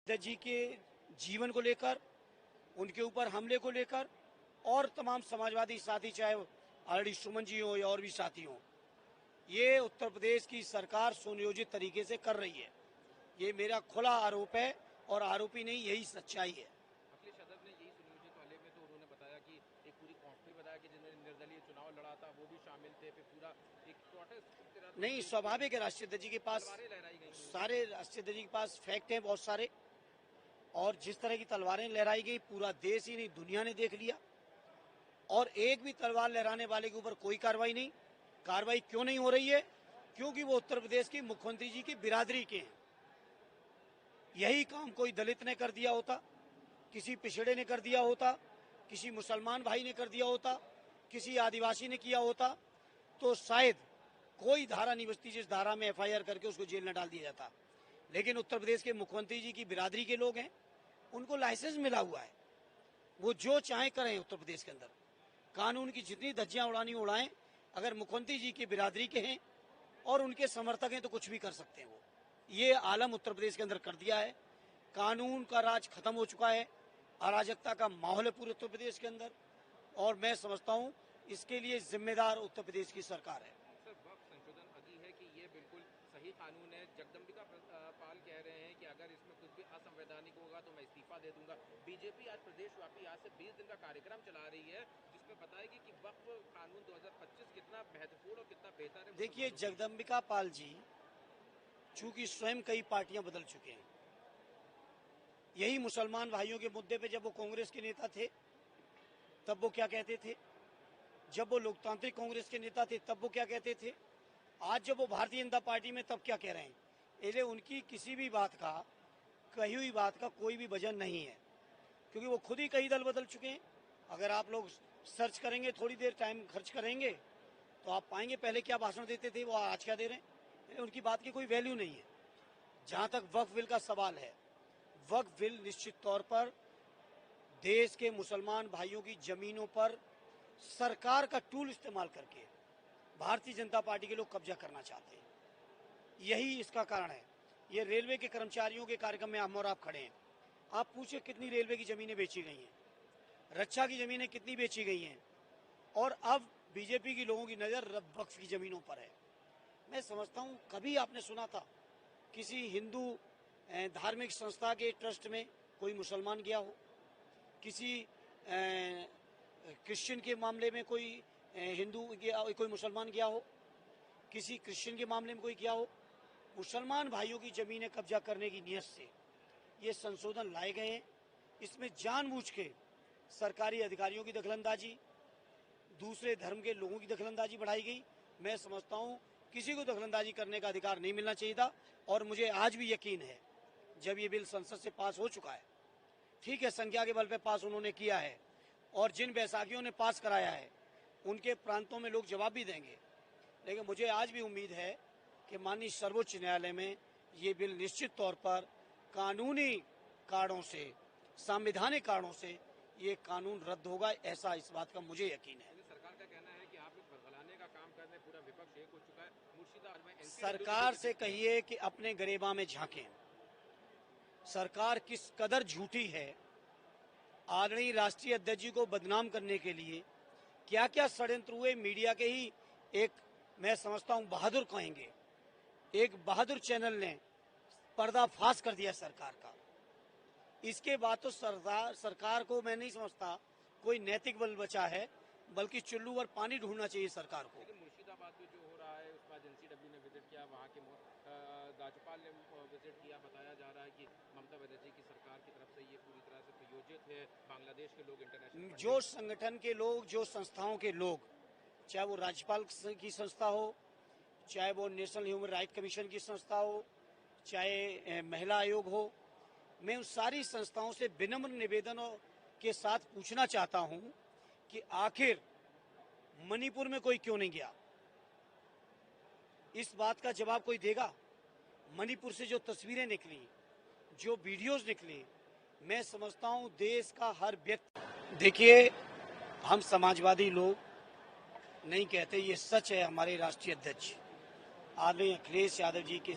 अध्यक्ष जी के जीवन को लेकर, उनके ऊपर हमले को लेकर और तमाम समाजवादी साथी, चाहे आरडी सुमन जी हो या और भी साथी हो, ये उत्तर प्रदेश की सरकार सुनियोजित तरीके से कर रही है। ये मेरा खुला आरोप है और आरोपी नहीं, यही सच्चाई है। अखिलेश यादव ने यही सुनियोजित वाले में तो उन्होंने बताया कि एक पूरी कॉन्फ्रेंस बताया कि जिन्होंने निर्दलीय चुनाव लड़ा था वो भी शामिल थे, फिर पूरा एक प्रोटेस्ट। नहीं, स्वाभाविक है, राष्ट्रीय अध्यक्ष जी के पास सारे राष्ट्रीय अध्यक्ष जी के पास फैक्ट हैं बहुत सारे, और जिस तरह की तलवारें लहराई गई पूरा देश ही नहीं दुनिया ने देख लिया, और एक भी तलवार लहराने वाले के ऊपर कोई कार्रवाई नहीं। कार्रवाई क्यों नहीं हो रही है? क्योंकि वो उत्तर प्रदेश की मुख्यमंत्री जी की बिरादरी के हैं। यही काम कोई दलित ने कर दिया होता, किसी पिछड़े ने कर दिया होता, किसी मुसलमान भाई ने कर दिया होता, किसी आदिवासी ने किया होता, तो शायद कोई धारा नहीं बचती जिस धारा में एफआईआर करके उसको जेल में डाल दिया जाता। लेकिन उत्तर प्रदेश के मुख्यमंत्री जी की बिरादरी के लोग हैं, उनको लाइसेंस मिला हुआ है, वो जो चाहे करें उत्तर प्रदेश के अंदर, कानून की जितनी धज्जियां उड़ानी उड़ाएं। अगर मुख्यमंत्री जी की बिरादरी के हैं और उनके समर्थक हैं तो कुछ भी कर सकते हैं। वो ये आलम उत्तर प्रदेश के अंदर कर दिया है। कानून का राज खत्म हो चुका है, अराजकता का माहौल है पूरे उत्तर प्रदेश के अंदर, और मैं समझता हूं इसके लिए जिम्मेदार उत्तर प्रदेश की सरकार है। सर, वक्त संशोधन अभी है कि ये बिल्कुल सही कानून है। जगदम्बिका पाल कह रहे हैं कि अगर इसमें कुछ भी असंवैधानिक होगा तो मैं इस्तीफा दे दूंगा। बीजेपी आज प्रदेशव्यापी आज से 20 दिन का कार्यक्रम चला रही है जिसमें बताएगी कि वक्फ कानून 2025 कितना महत्वपूर्ण और कितना बेहतर है। देखिए, जगदम्बिका पाल जी चूंकि स्वयं कई पार्टियां बदल चुके हैं, यही मुसलमान भाइयों के मुद्दे पे जब वो कांग्रेस के नेता थे तब वो क्या कहते थे, जब वो लोकतांत्रिक कांग्रेस के नेता थे तब वो क्या कहते थे, आज जब वो भारतीय जनता पार्टी में तब क्या कह रहे हैं। इसलिए उनकी किसी भी बात का, कही हुई बात का कोई भी वजन नहीं है, क्योंकि वो खुद ही कई दल बदल चुके हैं। अगर आप लोग सर्च करेंगे, थोड़ी देर टाइम खर्च करेंगे, तो आप पाएंगे पहले क्या भाषण देते थे, वो आज क्या दे रहे हैं। उनकी बात की कोई वैल्यू नहीं है। जहां तक वक्फ बिल का सवाल है, वक्फ बिल निश्चित तौर पर देश के मुसलमान भाइयों की जमीनों पर सरकार का टूल इस्तेमाल करके भारतीय जनता पार्टी के लोग कब्जा करना चाहते हैं। यही इसका कारण है। ये रेलवे के कर्मचारियों के कार्यक्रम में हम और आप खड़े हैं। आप पूछिए कितनी रेलवे की जमीनें बेची गई हैं, रक्षा की जमीनें कितनी बेची गई हैं, और अब बीजेपी की लोगों की नजर वक्फ की जमीनों पर है। मैं समझता हूं कभी आपने सुना था किसी हिंदू धार्मिक संस्था के ट्रस्ट में कोई मुसलमान गया हो, किसी क्रिश्चियन के मामले में कोई हिंदू गया, कोई मुसलमान गया हो, किसी क्रिश्चियन के मामले में कोई गया हो। मुसलमान भाइयों की जमीनें कब्जा करने की नीयत से ये संशोधन लाए गए हैं। इसमें जानबूझ के सरकारी अधिकारियों की दखलंदाजी, दूसरे धर्म के लोगों की दखलंदाजी बढ़ाई गई। मैं समझता हूं किसी को दखलंदाजी करने का अधिकार नहीं मिलना चाहिए था, और मुझे आज भी यकीन है जब ये बिल संसद से पास हो चुका है, ठीक है संख्या के बल पे पास उन्होंने किया है, और जिन बैसाखियों ने पास कराया है उनके प्रांतों में लोग जवाब भी देंगे, लेकिन मुझे आज भी उम्मीद है कि माननीय सर्वोच्च न्यायालय में ये बिल निश्चित तौर पर कानूनी कारणों से, संवैधानिक कारणों से ये कानून रद्द होगा, ऐसा इस बात का मुझे यकीन है। सरकार का कहना है कि आप बदलाने का काम कर रहे हैं, पूरा विपक्ष एक हो चुका है। मुर्शिदाबाद में सरकार से कहिए कि अपने गरेबा में झांकें। सरकार किस कदर झूठी है। आदरणीय राष्ट्रीय अध्यक्ष जी को बदनाम करने के लिए क्या क्या षड्यंत्र हुए, मीडिया के ही एक, मैं समझता हूं बहादुर कहेंगे, एक बहादुर चैनल ने पर्दाफाश कर दिया सरकार का। इसके बाद तो सरकार को मैं नहीं समझता कोई नैतिक बल बचा है, बल्कि चुल्लू पर पानी ढूंढना चाहिए सरकार को। लेकिन मुर्शिदाबाद में जो हो रहा है उसके बाद एनसीडब्ल्यू ने विजिट किया, वहाँ के राज्यपाल ने विजिट किया। बताया जा रहा है कि ममता बनर्जी की सरकार की तरफ से ये पूरी तरह से प्रयोजित है। बांग्लादेश के लोग, इंटरनेशनल जो संगठन के लोग, जो संस्थाओं के लोग, चाहे वो राज्यपाल की संस्था हो, चाहे वो नेशनल ह्यूमन राइट कमीशन की संस्था हो, चाहे महिला आयोग हो, मैं उन सारी संस्थाओं से विनम्र निवेदनों के साथ पूछना चाहता हूं कि आखिर मणिपुर में कोई क्यों नहीं गया। इस बात का जवाब कोई देगा। मणिपुर से जो तस्वीरें निकली, जो वीडियोस निकली, मैं समझता हूं देश का हर व्यक्ति, देखिए हम समाजवादी लोग नहीं कहते, ये सच है। हमारे राष्ट्रीय अध्यक्ष आदरणीय अखिलेश यादव जी के